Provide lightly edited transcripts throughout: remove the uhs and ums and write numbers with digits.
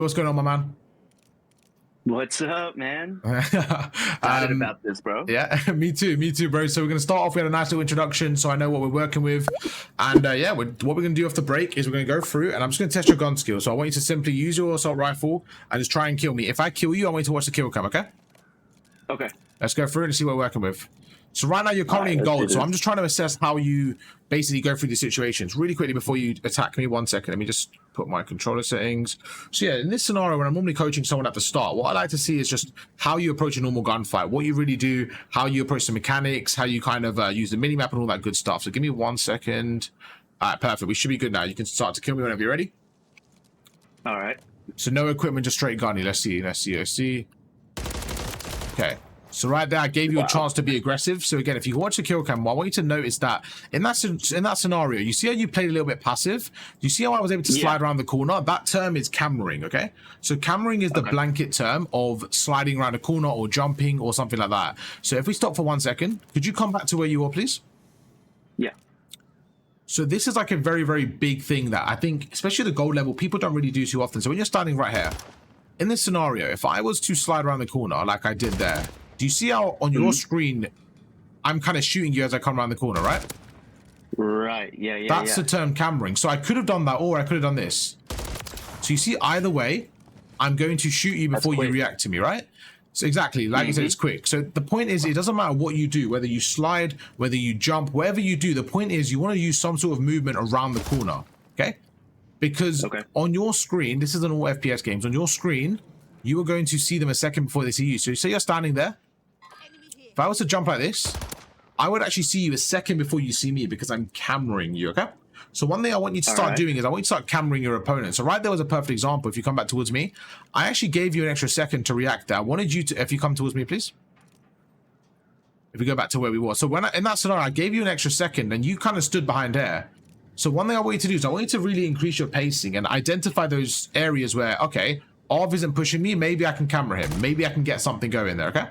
What's going on, my man? What's up, man? Excited about this, bro. Yeah, me too, bro. So we're gonna start off with a nice little introduction, so I know what we're working with, and yeah, what we're gonna do off the break is we're gonna go through, and I'm just gonna test your gun skill. So I want you to simply use your assault rifle and just try and kill me. If I kill you, I want you to watch the kill cam. Okay? Okay. Let's go through and see what we're working with. So right now you're currently in gold, so I'm just trying to assess how you basically go through the situations. Really quickly before you attack me, 1 second, let me just put my controller settings. So yeah, in this scenario, when I'm normally coaching someone at the start, what I like to see is just how you approach a normal gunfight, what you really do, how you approach the mechanics, how you kind of use the mini-map and all that good stuff. So give me 1 second. All right, perfect. We should be good now. You can start to kill me whenever you're ready. All right. So no equipment, just straight gunny. Let's see. Okay. So right there, I gave you a chance to be aggressive. So again, if you watch the kill cam, what I want you to notice that in that scenario, you see how you played a little bit passive? You see how I was able to slide around the corner? That term is cammering, okay? So cammering is the blanket term of sliding around a corner or jumping or something like that. So if we stop for 1 second, could you come back to where you were, please? Yeah. So this is like a very, very big thing that I think, especially the gold level, people don't really do too often. So when you're standing right here, in this scenario, if I was to slide around the corner like I did there, do you see how on your screen, I'm kind of shooting you as I come around the corner, right? Right, yeah. That's the term cammering. So I could have done that, or I could have done this. So you see, either way, I'm going to shoot you before you react to me, right? So exactly, like you said, it's quick. So the point is, it doesn't matter what you do, whether you slide, whether you jump, whatever you do, the point is you want to use some sort of movement around the corner, okay? Because on your screen, this isn't all FPS games, on your screen, you are going to see them a second before they see you. So say you're standing there. If I was to jump like this, I would actually see you a second before you see me because I'm cammering you, okay? So one thing I want you to start doing is I want you to start cammering your opponent. So right there was a perfect example. If you come back towards me, I actually gave you an extra second to react there. I wanted you to, if you come towards me, please. If we go back to where we were. So when in that scenario, I gave you an extra second and you kind of stood behind there. So one thing I want you to do is I want you to really increase your pacing and identify those areas where, okay, Arv isn't pushing me. Maybe I can camera him. Maybe I can get something going there, okay?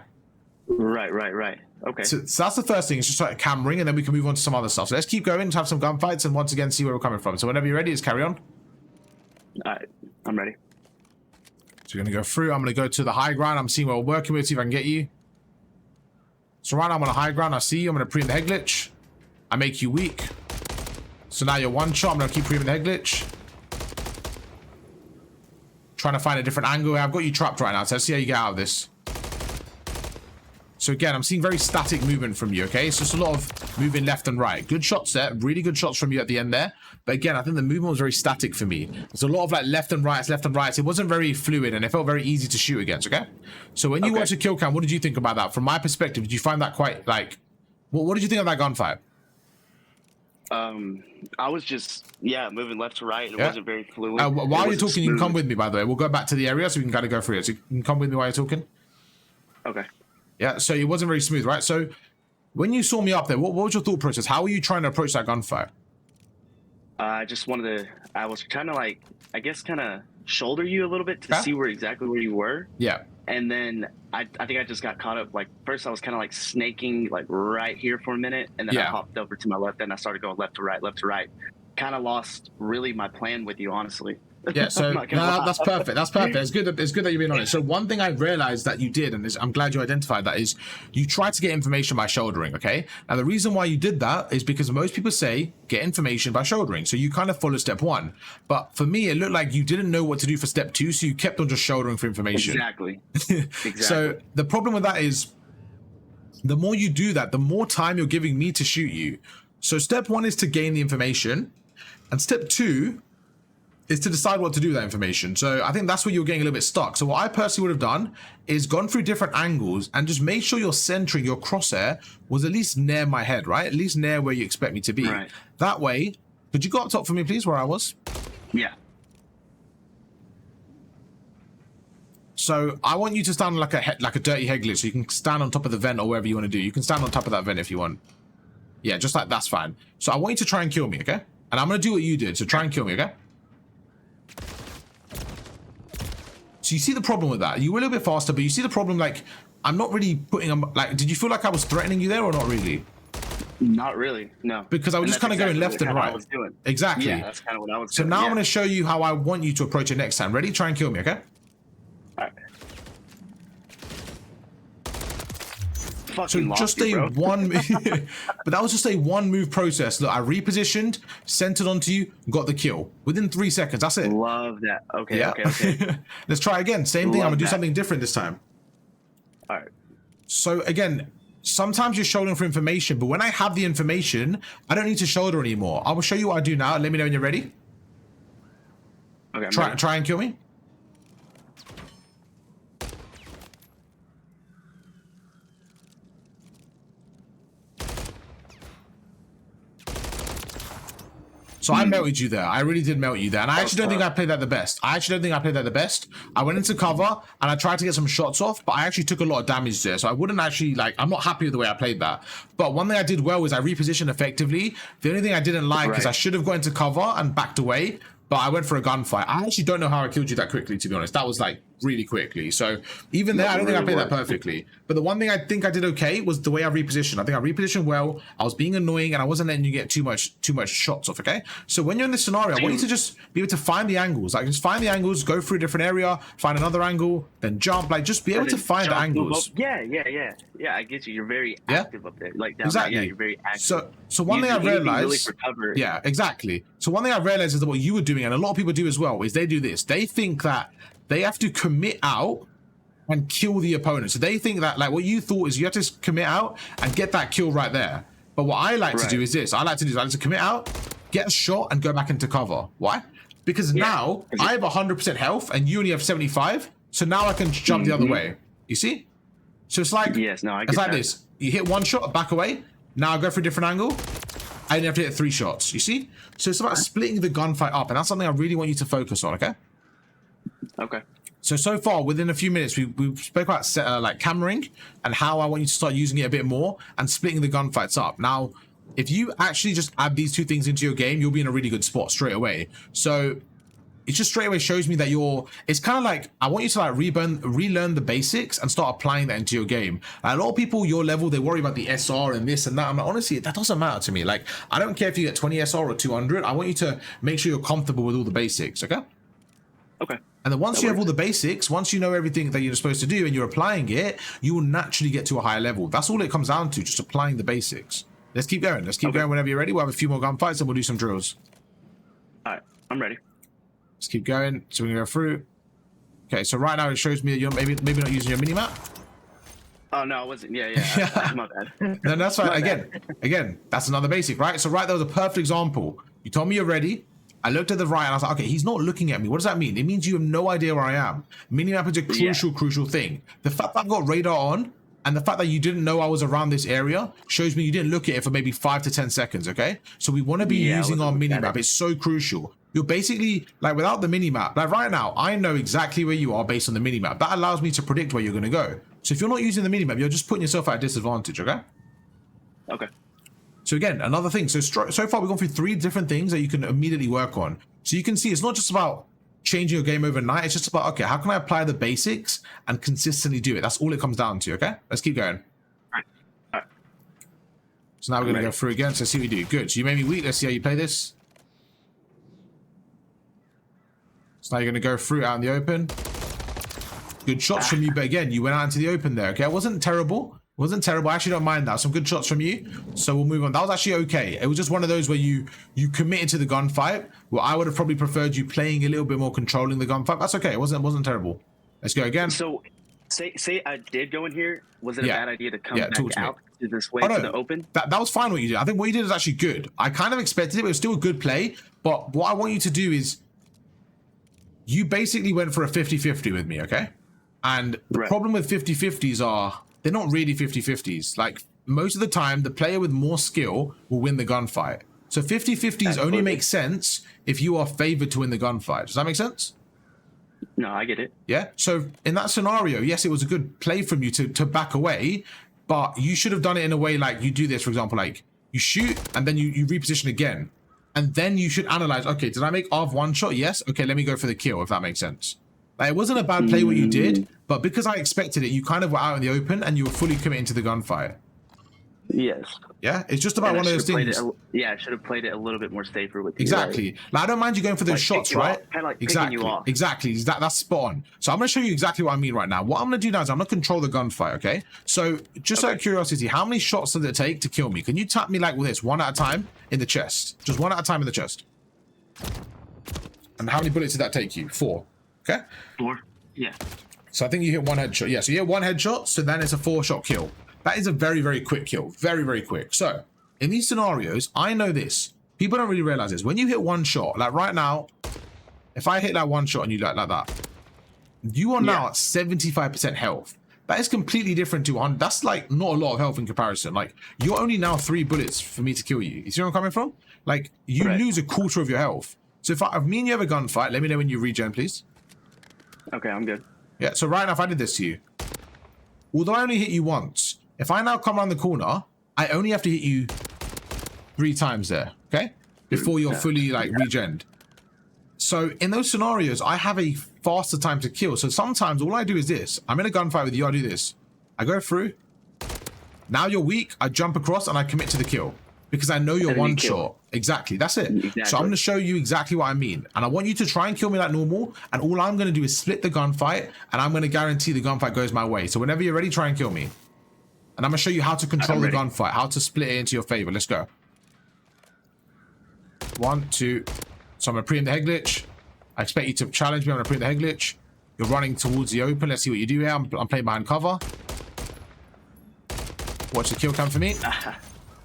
Right. Okay. So that's the first thing. It's just like cammering, and then we can move on to some other stuff. So let's keep going to have some gunfights, and once again, see where we're coming from. So whenever you're ready, just carry on. All right, I'm ready. So we're going to go through. I'm going to go to the high ground. I'm seeing what we're working with, see if I can get you. So right now I'm on a high ground. I see you. I'm going to pre the head glitch. I make you weak. So now you're one shot. I'm going to keep pre the head glitch. Trying to find a different angle. I've got you trapped right now, so let's see how you get out of this. So again, I'm seeing very static movement from you, okay? It's just a lot of moving left and right. Good shots there, really good shots from you at the end there. But again, I think the movement was very static for me. There's a lot of like left and rights. It wasn't very fluid and it felt very easy to shoot against, okay? So when you watch the kill cam, what did you think about that? From my perspective, did you find that quite like, what did you think of that gunfight? I was just, moving left to right and it wasn't very fluid. While you're talking, you can come with me, by the way. We'll go back to the area so we can kind of go through it. So you can come with me while you're talking. Okay. Yeah, so it wasn't very smooth, right? So when you saw me up there, what was your thought process? How were you trying to approach that gunfight? I just wanted to, I was trying to like, I guess kind of shoulder you a little bit to see exactly where you were. Yeah. And then I think I just got caught up. Like first I was kind of like snaking like right here for a minute. And then I hopped over to my left and I started going left to right. Kind of lost really my plan with you, honestly. Yeah, so no, that's perfect. That's perfect. It's good that you're being honest. So one thing I realized that you did, and I'm glad you identified that, is you tried to get information by shouldering, okay? Now, the reason why you did that is because most people say get information by shouldering. So you kind of follow step one. But for me, it looked like you didn't know what to do for step two, so you kept on just shouldering for information. Exactly. So the problem with that is the more you do that, the more time you're giving me to shoot you. So step one is to gain the information. And step two is to decide what to do with that information. So I think that's where you're getting a little bit stuck. So what I personally would have done is gone through different angles and just made sure you're centering your crosshair was at least near my head, right? At least near where you expect me to be. Right. That way, could you go up top for me, please, where I was? Yeah. So I want you to stand like a dirty head glitch. So you can stand on top of the vent or wherever you want to do. You can stand on top of that vent if you want. Yeah, just like that's fine. So I want you to try and kill me, okay? And I'm going to do what you did. So try and kill me, okay? So you see the problem with that. You were a little bit faster, but you see the problem, like, I'm not really putting them, like, did you feel like I was threatening you there or not really? Not really, no. Because I was just kind of going left and right. I was doing. Exactly. Yeah, that's kind of what I was doing. So now I'm going to show you how I want you to approach it next time. Ready? Try and kill me, okay? All right. So just a one, but that was just a one move process. Look, I repositioned, centered onto you, got the kill within 3 seconds. That's it. Love that. Okay, yeah. okay. Let's try again. Same thing. I'm gonna do something different this time. All right. So again, sometimes you're shouldering for information, but when I have the information, I don't need to shoulder anymore. I will show you what I do now. Let me know when you're ready. Okay. Try and kill me. So I melted you there. I really did melt you there. And I actually don't think I played that the best. I went into cover and I tried to get some shots off, but I actually took a lot of damage there. So I wouldn't actually, like, I'm not happy with the way I played that. But one thing I did well was I repositioned effectively. The only thing I didn't like is I should have gone into cover and backed away, but I went for a gunfight. I actually don't know how I killed you that quickly, to be honest. That was like really quickly. So even there, I don't think I played that perfectly. But the one thing I think I did okay was the way I repositioned. I think I repositioned well. I was being annoying and I wasn't letting you get too much shots off, okay? So when you're in this scenario, I want you to just be able to find the angles. Like, just find the angles, go through a different area, find another angle, then jump. Like, just be able to find the angles. Yeah, I get you. You're very active up there. Like, exactly. Yeah, you're very active. So one thing I realized, really yeah, exactly. So one thing I realized is that what you were doing, and a lot of people do as well, is they do this. They think that they have to commit out and kill the opponent. So they think that, like, what you thought is you have to commit out and get that kill right there. But what I like to do is this. I like to commit out, get a shot, and go back into cover. Why? Because now I have 100% health and you only have 75. So now I can jump the other way. You see? So it's like, it's like this. You hit one shot, back away. Now I go for a different angle. I only have to hit 3 shots. You see? So it's about splitting the gunfight up. And that's something I really want you to focus on, okay? Okay. So far, within a few minutes, we spoke about like cammering and how I want you to start using it a bit more and splitting the gunfights up. Now, if you actually just add these 2 things into your game, you'll be in a really good spot straight away. So it just straight away shows me that it's kind of like, I want you to like relearn the basics and start applying that into your game. Like, a lot of people your level, they worry about the SR and this and that. I'm like, honestly, that doesn't matter to me. Like, I don't care if you get 20 SR or 200. I want you to make sure you're comfortable with all the basics, okay? Okay. And then once you have all the basics, once you know everything that you're supposed to do and you're applying it, you will naturally get to a higher level. That's all it comes down to, just applying the basics. Let's keep going. Let's keep going whenever you're ready. We'll have a few more gunfights and we'll do some drills. All right, I'm ready. Let's keep going. So we're going to go through. Okay, so right now it shows me that you're maybe not using your mini-map. Oh, no, I wasn't. Yeah. My bad. No, that's fine. Again, that's another basic, right? So right there was a perfect example. You told me you're ready. I looked at the right and I was like, okay, he's not looking at me. What does that mean? It means you have no idea where I am. Minimap is a crucial thing. The fact that I've got radar on and the fact that you didn't know I was around this area shows me you didn't look at it for maybe 5 to 10 seconds, okay? So we want to be using our minimap. It's so crucial. You're basically, like, without the minimap, like right now, I know exactly where you are based on the minimap. That allows me to predict where you're going to go. So if you're not using the minimap, you're just putting yourself at a disadvantage, okay? Okay. So again, another thing. So far, we've gone through 3 different things that you can immediately work on. So you can see it's not just about changing your game overnight. It's just about, okay, how can I apply the basics and consistently do it? That's all it comes down to, okay? Let's keep going. All right. So now we're going to go through again. So see what we do. Good. So you made me weak. Let's see how you play this. So now you're going to go through out in the open. Good shots from you. But again, you went out into the open there, okay? It wasn't terrible. I actually don't mind that. Some good shots from you. So we'll move on. That was actually okay. It was just one of those where you committed to the gunfight. Well, I would have probably preferred you playing a little bit more, controlling the gunfight. That's okay. It wasn't terrible. Let's go again. So say I did go in here. Was it a bad idea to come back out to this way to the open? That was fine what you did. I think what you did is actually good. I kind of expected it, but it was still a good play. But what I want you to do is you basically went for a 50-50 with me, okay? And the problem with 50-50s are they're not really 50-50s. Like, most of the time, the player with more skill will win the gunfight. So 50-50s only make sense if you are favored to win the gunfight. Does that make sense? No, I get it. Yeah. So in that scenario, yes, it was a good play from you to back away, but you should have done it in a way like you do this, for example, like you shoot and then you reposition again. And then you should analyze, okay, did I make off one shot? Yes. Okay, let me go for the kill, if that makes sense. Like, it wasn't a bad play what you did, but because I expected it, you kind of were out in the open and you were fully committing to the gunfight. Yes. Yeah, it's just about one of those things. I should have played it a little bit more safer with you. Exactly. Like, I don't mind you going for those shots, right? Kind of like exactly. You off. Exactly. That's spot on. So I'm going to show you exactly what I mean right now. What I'm going to do now is I'm going to control the gunfight, okay? So just out of curiosity, how many shots does it take to kill me? Can you tap me like with this, one at a time in the chest? Just one at a time in the chest. And how many bullets did that take you? 4. Okay? 4. Yeah. So I think you hit 1 headshot. Yeah, so you hit 1 headshot, so then it's a 4-shot kill. That is a very, very quick kill. Very, very quick. So in these scenarios, I know this. People don't really realize this. When you hit 1 shot, like right now, if I hit that 1 shot and you like that, you are now at 75% health. That is completely different to 100. That's like not a lot of health in comparison. Like, you're only now 3 bullets for me to kill you. You see where I'm coming from? Like, you lose a quarter of your health. So if me and you have a gunfight, let me know when you regen, please. Okay, I'm good. Yeah, so right now, if I did this to you, although I only hit you once, if I now come around the corner, I only have to hit you 3 times there, okay? Before you're fully, like, regened. So in those scenarios, I have a faster time to kill. So sometimes all I do is this. I'm in a gunfight with you, I do this. I go through. Now you're weak, I jump across and I commit to the kill. Because I know you're 1 shot. Exactly, that's it. Exactly. So I'm going to show you exactly what I mean. And I want you to try and kill me like normal. And all I'm going to do is split the gunfight. And I'm going to guarantee the gunfight goes my way. So whenever you're ready, try and kill me. And I'm going to show you how to control the gunfight. How to split it into your favor. Let's go. 1, 2. So I'm going to pre-empt the head glitch. I expect you to challenge me. I'm going to pre-empt the head glitch. You're running towards the open. Let's see what you do here. I'm playing behind cover. Watch the kill come for me.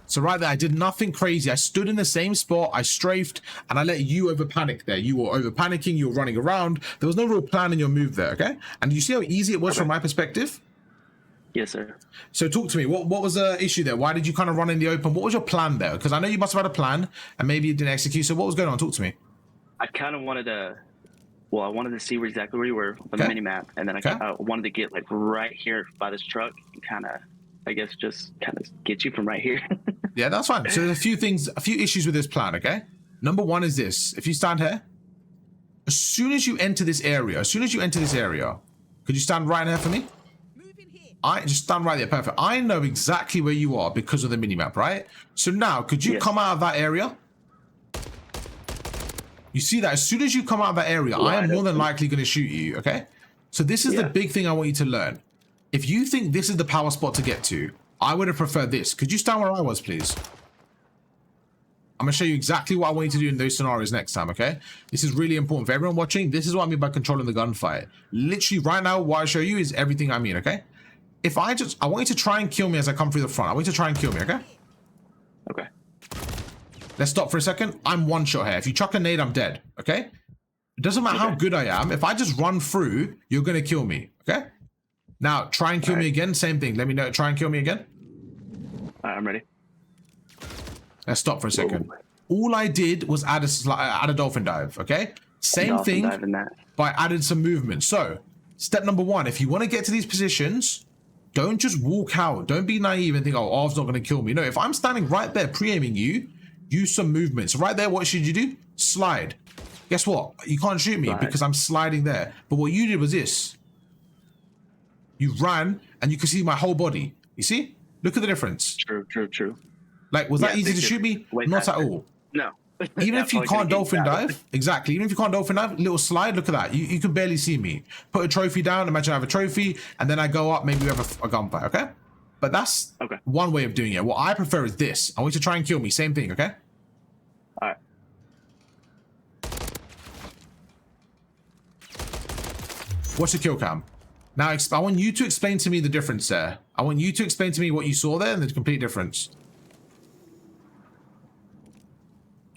So right there, I did nothing crazy. I stood in the same spot, I strafed, and I let you over panic there. You were over panicking, you were running around. There was no real plan in your move there, okay? And you see how easy it was from my perspective? Yes, sir. So talk to me. What was the issue there? Why did you kind of run in the open? What was your plan there? Because I know you must have had a plan, and maybe you didn't execute. So what was going on? Talk to me. I kind of wanted to... Well, I wanted to see exactly where you were on the mini-map, and then I wanted to get like right here by this truck and kind of... I guess just kind of get you from right here. Yeah, that's fine. So there's a few issues with this plan, okay? Number 1 is this. If you stand here, as soon as you enter this area, could you stand right here for me? I just stand right there, perfect. I know exactly where you are because of the minimap, right? So now, could you come out of that area? You see that? As soon as you come out of that area, I am more than likely going to shoot you, okay? So this is the big thing I want you to learn. If you think this is the power spot to get to, I would have preferred this. Could you stand where I was, please? I'm going to show you exactly what I want you to do in those scenarios next time, okay? This is really important for everyone watching. This is what I mean by controlling the gunfight. Literally, right now, what I show you is everything I mean, okay? If I want you to try and kill me as I come through the front. I want you to try and kill me, okay? Okay. Let's stop for a second. I'm 1 shot here. If you chuck a nade, I'm dead, okay? It doesn't matter how good I am. If I just run through, you're going to kill me, okay? Now, try and kill me again. Same thing. Let me know. Try and kill me again. I'm ready. Let's stop for a second. All I did was add a dolphin dive, okay? Same thing, but I added some movement. So, step number 1, if you want to get to these positions, don't just walk out. Don't be naive and think, oh, Arv's not going to kill me. No, if I'm standing right there pre-aiming you, use some movement. So right there, what should you do? Slide. Guess what? You can't shoot me because I'm sliding there. But what you did was this. You ran, and you can see my whole body. You see? Look at the difference. True. Like, was that easy to shoot me? Not at all. No. Even if you can't dolphin dive, exactly. Even if you can't dolphin dive, little slide, look at that. You can barely see me. Put a trophy down, imagine I have a trophy, and then I go up, maybe we have a gunfight, okay? But that's one way of doing it. What I prefer is this. I want you to try and kill me. Same thing, okay? All right. What's the kill cam? Now, I want you to explain to me the difference there. I want you to explain to me what you saw there and the complete difference.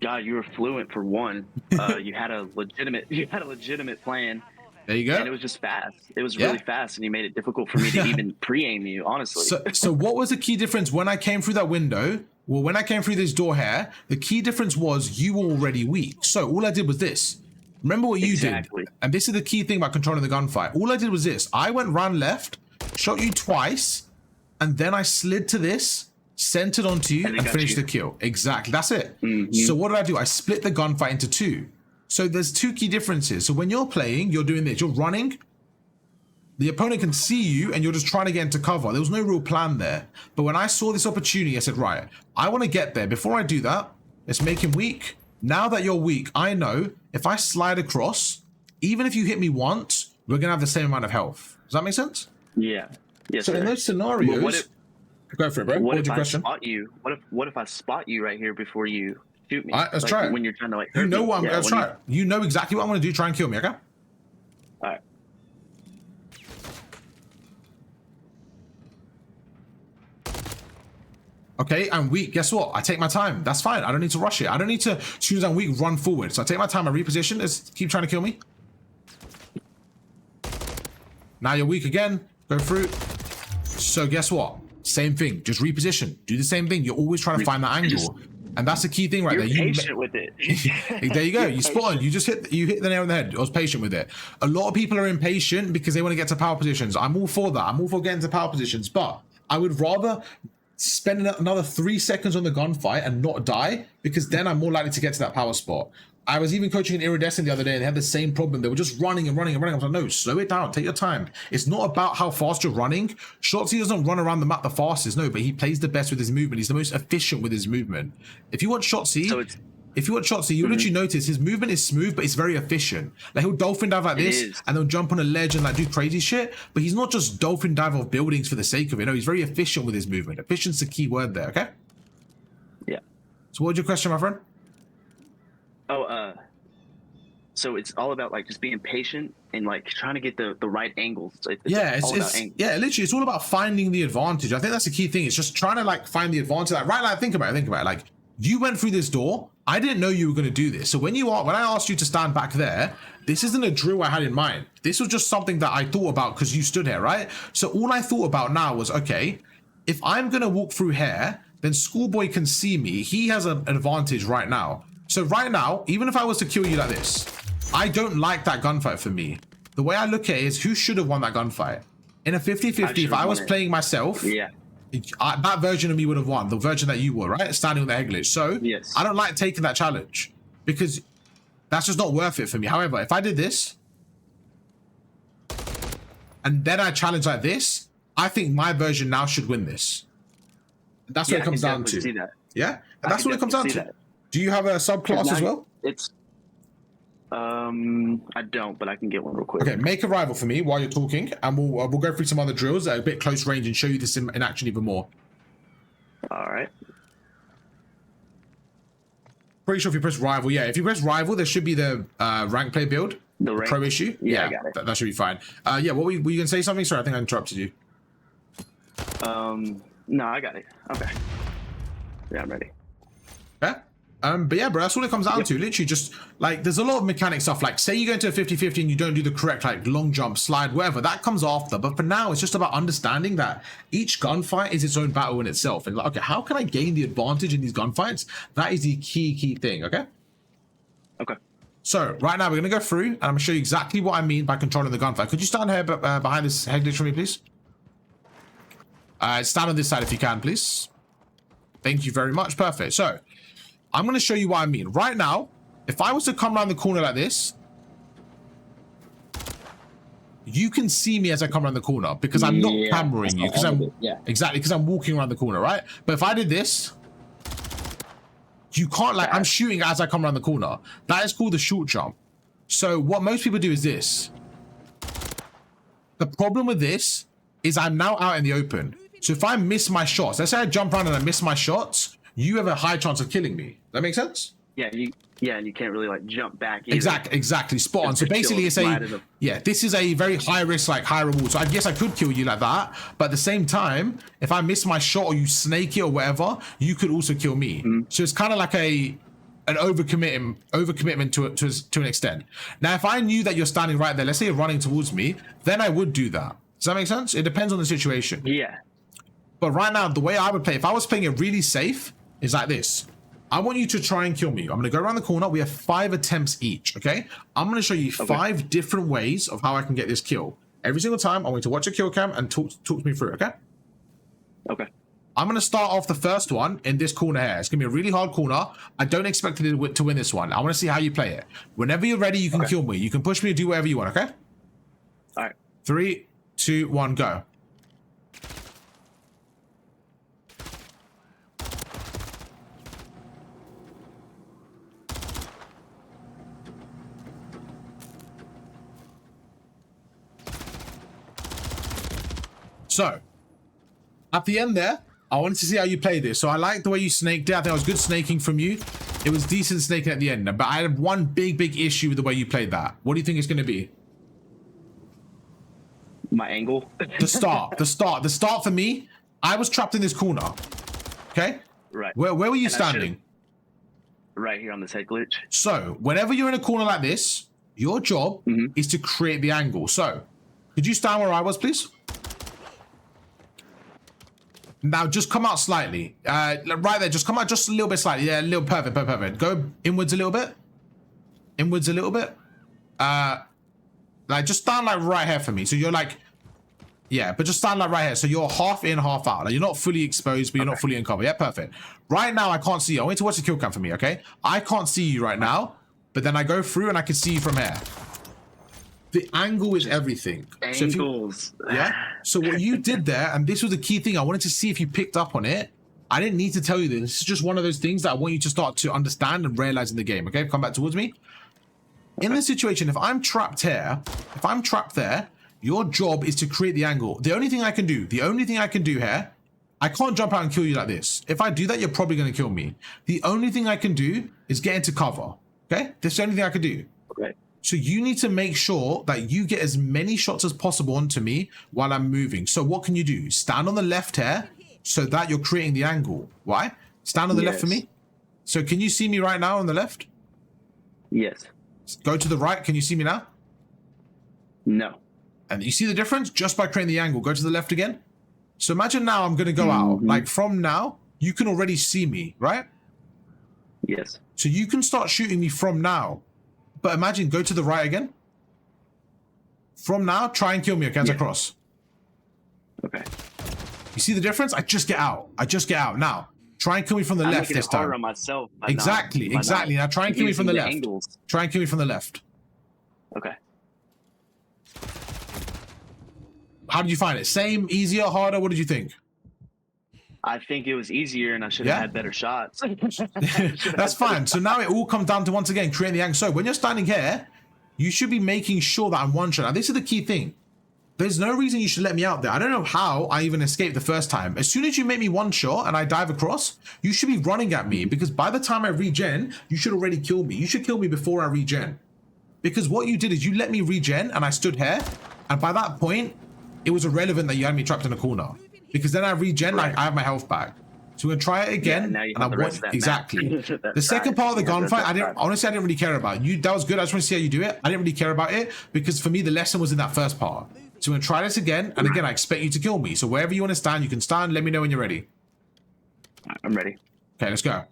God, you were fluent for one. You had a legitimate plan. There you go. And it was just fast. It was really fast, and you made it difficult for me to even pre-aim you, honestly. So what was the key difference when I came through that window? Well, when I came through this door here, the key difference was you were already weak. So all I did was this. Remember what you did. And this is the key thing about controlling the gunfight. All I did was this. I went round left, shot you twice, and then I slid to this, centered onto you, and finished the kill. Exactly. That's it. So what did I do? I split the gunfight into 2. So there's 2 key differences. So when you're playing, you're doing this. You're running, the opponent can see you and you're just trying to get into cover. There was no real plan there. But when I saw this opportunity, I said, right, I want to get there. Before I do that, let's make him weak. Now that you're weak, I know if I slide across, even if you hit me once, we're going to have the same amount of health. Does that make sense? Yeah. Yes, so sir. in those scenarios, go for it, bro. What's your question? Spot you? What if I spot you right here before you shoot me? All right, let's try it. When you're trying to like, you know what I'm going to try. You know exactly what I'm going to do. Try and kill me, okay? All right. Okay, I'm weak. Guess what? I take my time. That's fine. I don't need to rush it. I don't need to, as soon as I'm weak, run forward. So I take my time. I reposition. Let's keep trying to kill me. Now you're weak again. Go through. So guess what? Same thing. Just reposition. Do the same thing. You're always trying to find that angle. And that's the key thing right there. You're patient with it. There you go. You spot on. You hit the nail on the head. I was patient with it. A lot of people are impatient because they want to get to power positions. I'm all for that. I'm all for getting to power positions. But I would rather spend another 3 seconds on the gunfight and not die, because then I'm more likely to get to that power spot. I was even coaching an Iridescent the other day and they had the same problem. They were just running and running and running. I was like, no, slow it down. Take your time. It's not about how fast you're running. Shotzzy doesn't run around the map the fastest, no, but he plays the best with his movement. He's the most efficient with his movement. If you want Shotzzy, you'll literally notice his movement is smooth, but it's very efficient. Like he'll dolphin dive like this and then jump on a ledge and like do crazy shit. But he's not just dolphin dive off buildings for the sake of it. No, he's very efficient with his movement. Efficient's the key word there, okay? Yeah. So what was your question, my friend? Oh, so it's all about like just being patient and like trying to get the right angles. Literally, it's all about finding the advantage. I think that's the key thing. It's just trying to like find the advantage. Like, think about it. Like you went through this door. I didn't know you were going to do this. So when I asked you to stand back there, this isn't a drill I had in mind. This was just something that I thought about because you stood here, right? So all I thought about now was, okay, if I'm going to walk through here, then Schoolboy can see me. He has an advantage right now. So right now, even if I was to kill you like this, I don't like that gunfight for me. The way I look at it is who should have won that gunfight. In a 50-50, if I was playing myself, that version of me would have won. The version that you were, right? Standing on the egg glitch. So yes. I don't like taking that challenge because that's just not worth it for me. However, if I did this and then I challenge like this, I think my version now should win this. That's what it comes down to. Yeah? And that's what it comes down to. Do you have a subclass as well? I don't, but I can get one real quick. Okay, make a rival for me while you're talking, and we'll go through some other drills that are a bit close range and show you this in action even more. All right. Pretty sure if you press rival, if you press rival, there should be the rank play build, the pro issue. Yeah, I got it. That should be fine. Were you gonna say something? Sorry, I think I interrupted you. No, I got it. Okay. Yeah, I'm ready. Yeah. But yeah, bro, that's all it comes down to. Literally just like there's a lot of mechanic stuff. Like say you go into a 50-50 and you don't do the correct like long jump, slide, whatever, that comes after. But for now, it's just about understanding that each gunfight is its own battle in itself. And like, okay, how can I gain the advantage in these gunfights? That is the key thing, okay? Okay. So right now we're gonna go through and I'm gonna show you exactly what I mean by controlling the gunfight. Could you stand here behind this head glitch for me, please? Stand on this side if you can, please. Thank you very much. Perfect. So I'm going to show you what I mean. Right now, if I was to come around the corner like this, you can see me as I come around the corner because I'm not cameraing you. Because I'm walking around the corner, right? But if I did this, you can't like, I'm shooting as I come around the corner. That is called the short jump. So what most people do is this. The problem with this is I'm now out in the open. So if I miss my shots, let's say I jump around and I miss my shots, you have a high chance of killing me. That make sense? Yeah, and you can't really like jump back either. Exactly, spot on. So basically it's this is a very high risk, like high reward. So I guess I could kill you like that, but at the same time, if I miss my shot or you snake it or whatever, you could also kill me. So it's kind of like an overcommitment to an extent. Now, if I knew that you're standing right there, let's say you're running towards me, then I would do that. Does that make sense? It depends on the situation. Yeah. But right now, the way I would play, if I was playing it really safe, is like this. I want you to try and kill me. I'm going to go around the corner. We have 5 attempts each, okay? I'm going to show you 5 different ways of how I can get this kill. Every single time, I want you to watch a kill cam and talk me through, okay? Okay. I'm going to start off the first one in this corner here. It's going to be a really hard corner. I don't expect you to win this one. I want to see how you play it. Whenever you're ready, you can kill me. You can push me or do whatever you want, okay? All right. 3, 2, 1, go. So, at the end there, I wanted to see how you played this. So I like the way you snaked it. I think it was good snaking from you. It was decent snaking at the end. But I have one big issue with the way you played that. What do you think it's going to be? My angle? The start for me, I was trapped in this corner. Okay? Right. Where were you standing? Right here on this head glitch. So, whenever you're in a corner like this, your job is to create the angle. So, could you stand where I was, please? Now, just come out slightly. Right there, just come out just a little bit slightly. Yeah, a little, perfect. Go inwards a little bit. Inwards a little bit. Like, just stand like right here for me. So you're like, yeah, but just stand like right here. So you're half in, half out. Like, you're not fully exposed, but you're not fully in cover. Yeah, perfect. Right now, I can't see you. I want you to watch the kill cam for me, okay? I can't see you right now, but then I go through and I can see you from here. The angle is everything. Angles. So yeah. So what you did there, and this was the key thing, I wanted to see if you picked up on it. I didn't need to tell you this. This is just one of those things that I want you to start to understand and realize in the game. Okay, come back towards me. In this situation, if I'm trapped here, if I'm trapped there, your job is to create the angle. The only thing I can do here, I can't jump out and kill you like this. If I do that, you're probably going to kill me. The only thing I can do is get into cover. Okay, that's the only thing I can do. Okay. So you need to make sure that you get as many shots as possible onto me while I'm moving. So what can you do? Stand on the left here so that you're creating the angle. Why? Stand on the left for me. So can you see me right now on the left? Yes. Go to the right. Can you see me now? No. And you see the difference? Just by creating the angle. Go to the left again. So imagine now I'm going to go out. Like from now, you can already see me, right? Yes. So you can start shooting me from now. But imagine, go to the right again. From now, try and kill me, okay, as I cross. Okay. You see the difference? I just get out. Now, try and kill me from the left this time. On myself exactly. Now try and kill me from the left. Angles. Try and kill me from the left. Okay. How did you find it? Same, easier, harder? What did you think? I think it was easier and I should have had better shots. That's fine. So now it all comes down to, once again, creating the angle. So when you're standing here, you should be making sure that I'm one shot. Now, this is the key thing. There's no reason you should let me out there. I don't know how I even escaped the first time. As soon as you make me one shot and I dive across, you should be running at me, because by the time I regen, you should already kill me. You should kill me before I regen. Because what you did is you let me regen and I stood here. And by that point, it was irrelevant that you had me trapped in a corner. Because then I regen, like I have my health back. So we're gonna try it again. Yeah, and I want exactly. The second part of the gunfight, I didn't really care about. That was good. I just want to see how you do it. I didn't really care about it because for me the lesson was in that first part. So we're gonna try this again, and again I expect you to kill me. So wherever you want to stand, you can stand. Let me know when you're ready. I'm ready. Okay, let's go.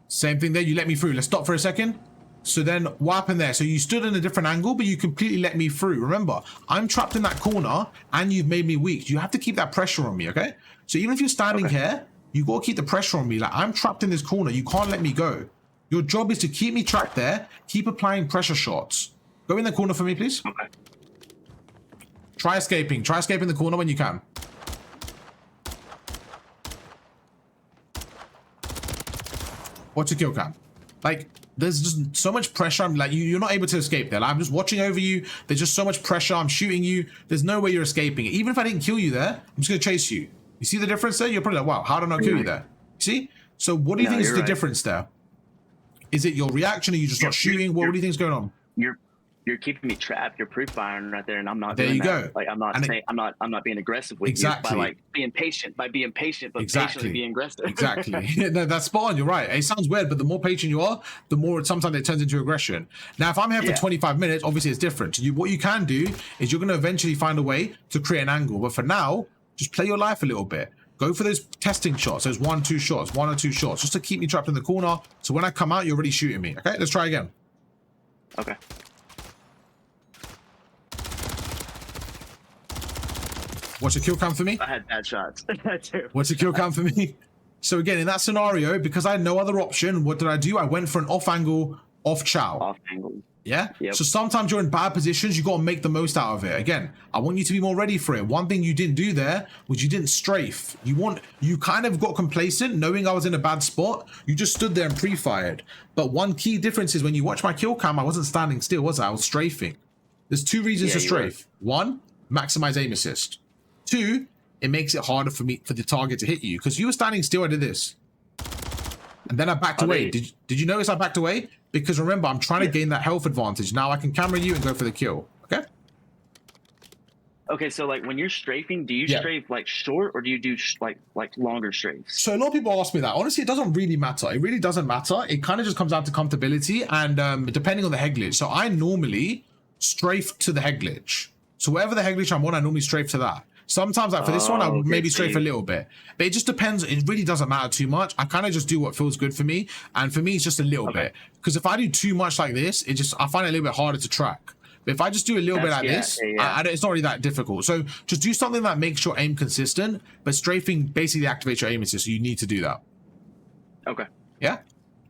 Same thing there. You let me through. Let's stop for a second. So then what happened there? So you stood in a different angle, but you completely let me through. Remember, I'm trapped in that corner and you've made me weak. You have to keep that pressure on me, okay? So even if you're standing here, you got to keep the pressure on me. Like, I'm trapped in this corner. You can't let me go. Your job is to keep me trapped there. Keep applying pressure shots. Go in the corner for me, please. Okay. Try escaping. Try escaping the corner when you can. What's your kill cam? Like, there's just so much pressure. I'm like, you're not able to escape there. Like, I'm just watching over you. There's just so much pressure. I'm shooting you. There's no way you're escaping it. Even if I didn't kill you there, I'm just going to chase you. You see the difference there? You're probably like, wow, how did I not kill you there? See? So what do you think is the difference there? Is it your reaction? Are you just not shooting? What do you think is going on? You're keeping me trapped. You're pre-firing right there, and I'm not. There doing you that. go. Like I'm not being aggressive with you by like being patient, but patiently being aggressive. Exactly. No, that's spot on. You're right. It sounds weird, but the more patient you are, the more sometimes it turns into aggression. Now, if I'm here for 25 minutes, obviously it's different. What you can do is you're going to eventually find a way to create an angle. But for now, just play your life a little bit. Go for those testing shots, those 1 or 2 shots, just to keep me trapped in the corner. So when I come out, you're already shooting me. Okay, let's try again. Okay. What's your kill cam for me? I had bad shots. Too. What's your kill cam for me? So again, in that scenario, because I had no other option, what did I do? I went for an off angle off chow. Off angle. Yeah. Yep. So sometimes you're in bad positions. You got to make the most out of it. Again, I want you to be more ready for it. One thing you didn't do there was you didn't strafe. You kind of got complacent, knowing I was in a bad spot. You just stood there and pre-fired. But one key difference is when you watch my kill cam, I wasn't standing still, was I? I was strafing. There's two reasons to strafe. One, maximize aim assist. Two, it makes it harder for the target to hit you. Because you were standing still, I did this. And then I backed away. Did you notice I backed away? Because remember, I'm trying to gain that health advantage. Now I can camera you and go for the kill. Okay? Okay, so like when you're strafing, do you strafe like short or do you do like longer strafes? So a lot of people ask me that. Honestly, it doesn't really matter. It really doesn't matter. It kind of just comes down to comfortability and depending on the head glitch. So I normally strafe to the head glitch. So wherever the head glitch I'm on, I normally strafe to that. Sometimes, like for this one, I'll maybe strafe a little bit. But it just depends. It really doesn't matter too much. I kind of just do what feels good for me. And for me, it's just a little bit. Because if I do too much like this, I find it a little bit harder to track. But if I just do a little bit like this, it's not really that difficult. So just do something that makes your aim consistent. But strafing basically activates your aim assist. So you need to do that. Okay. Yeah?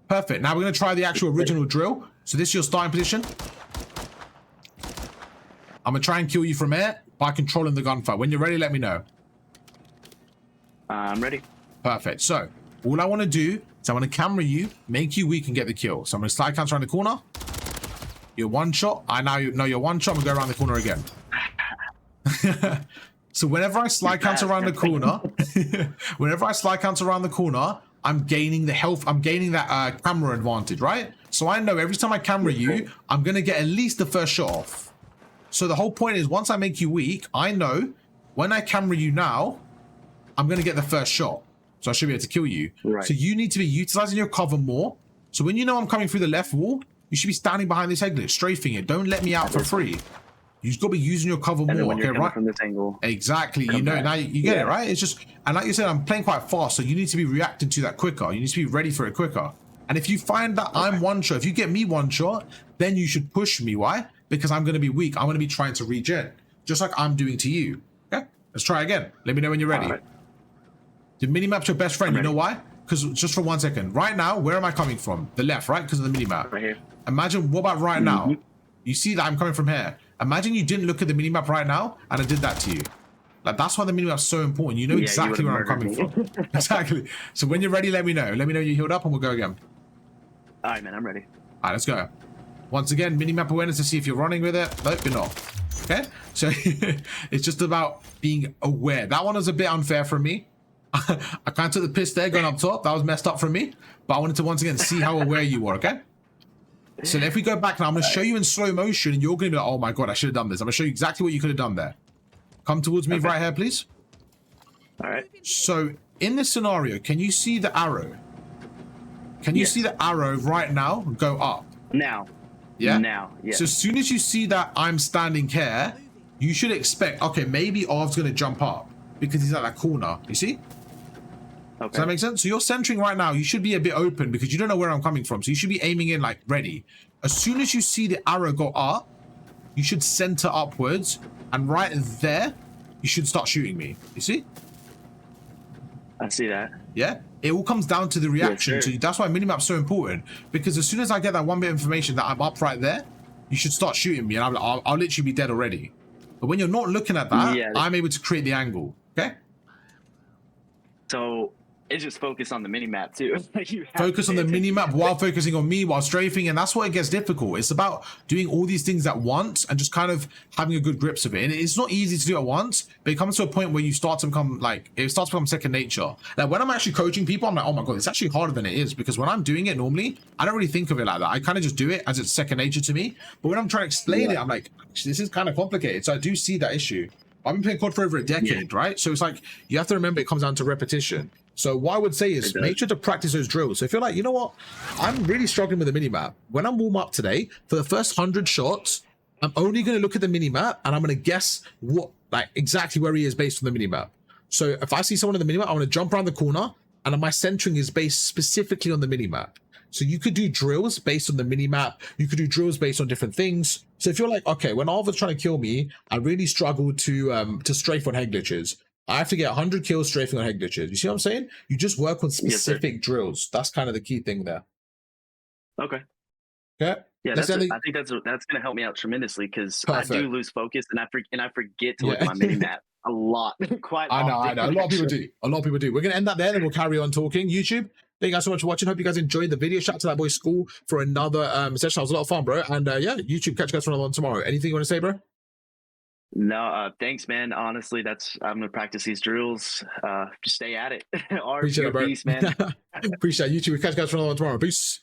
Perfect. Now we're going to try the actual original drill. So this is your starting position. I'm going to try and kill you from air by controlling the gunfight. When you're ready, let me know. I'm ready. Perfect. So all I want to do is I want to camera you, make you weak and get the kill. So I'm going to slide counter around the corner. You're one shot. I now know you're one shot. I'm going to go around the corner again. So whenever I slide counter around the corner, I'm gaining the health. I'm gaining that camera advantage, right? So I know every time I camera you, I'm going to get at least the first shot off. So the whole point is once I make you weak, I know when I camera you now, I'm going to get the first shot. So I should be able to kill you. Right. So you need to be utilizing your cover more. So when you know I'm coming through the left wall, you should be standing behind this head glitch, strafing it. Don't let me out for free. You've got to be using your cover more. Okay, right? From this angle, exactly. You know, now you get it, right? It's just, and like you said, I'm playing quite fast. So you need to be reacting to that quicker. You need to be ready for it quicker. And if you find that I'm one shot, if you get me one shot, then you should push me. Why? Because I'm going to be weak. I'm going to be trying to regen, just like I'm doing to you. Okay, let's try again. Let me know when you're ready. The minimap's your best friend. You know why? Because just for 1 second. Right now, where am I coming from? The left, right? Because of the minimap. Right here. Imagine, what about right now? You see that I'm coming from here. Imagine you didn't look at the minimap right now, and I did that to you. Like, that's why the minimap's so important. You know exactly where I'm coming from. Exactly. So when you're ready, let me know. Let me know you healed up, and we'll go again. All right, man. I'm ready. All right, let's go. Once again, minimap awareness to see if you're running with it. Nope, you're not. Okay? So it's just about being aware. That one was a bit unfair for me. I kind of took the piss there going up top. That was messed up for me. But I wanted to once again see how aware you were, okay? So if we go back now, I'm going to show you in slow motion and you're going to be like, oh my God, I should have done this. I'm going to show you exactly what you could have done there. Come towards me right here, please. All right. So in this scenario, can you see the arrow? Can you see the arrow right now go up? Now. Yeah? Now, yes. So as soon as you see that I'm standing here, you should expect, okay, maybe Arv's going to jump up because he's at that corner. You see? Okay. Does that make sense? So you're centering right now. You should be a bit open because you don't know where I'm coming from. So you should be aiming in like ready. As soon as you see the arrow go up, you should center upwards. And right there, you should start shooting me. You see? I see that. Yeah? It all comes down to the reaction. So that's why minimap's so important. Because as soon as I get that one bit of information that I'm up right there, you should start shooting me. And I'll literally be dead already. But when you're not looking at that, I'm able to create the angle. Okay? So it's just focus on the minimap too. Focus on the minimap while focusing on me, while strafing, and that's what it gets difficult. It's about doing all these things at once and just kind of having a good grips of it. And it's not easy to do at once, but it comes to a point where you start to become like, it starts to become second nature. Like when I'm actually coaching people, I'm like, oh my God, it's actually harder than it is, because when I'm doing it normally, I don't really think of it like that. I kind of just do it as it's second nature to me. But when I'm trying to explain it, I'm like, this is kind of complicated. So I do see that issue. I've been playing COD for over a decade, right? So it's like, you have to remember it comes down to repetition. So what I would say is make sure to practice those drills. So if you're like, you know what, I'm really struggling with the minimap. When I'm warm up today, for the first 100 shots, I'm only going to look at the minimap and I'm going to guess what, like exactly where he is based on the minimap. So if I see someone in the minimap, I want to jump around the corner and my centering is based specifically on the minimap. So you could do drills based on the minimap. You could do drills based on different things. So if you're like, okay, when Arva's trying to kill me, I really struggle to strafe on head glitches. I have to get 100 kills strafing on head glitches. You see what I'm saying? You just work on specific drills. That's kind of the key thing there. Okay. Okay. Yeah, I think that's gonna help me out tremendously because I do lose focus and I forget to look at my mini map a lot, quite often. I know. A lot of people do. A lot of people do. We're gonna end that there, then we'll carry on talking. YouTube, thank you guys so much for watching. Hope you guys enjoyed the video. Shout out to that boy School for another session. That was a lot of fun, bro. And yeah, YouTube, catch you guys for another one tomorrow. Anything you want to say, bro? No, thanks, man. Honestly, I'm gonna practice these drills. Just stay at it. Appreciate it, bro. Beast, man. Appreciate it. YouTube. Catch you guys for another one tomorrow. Peace.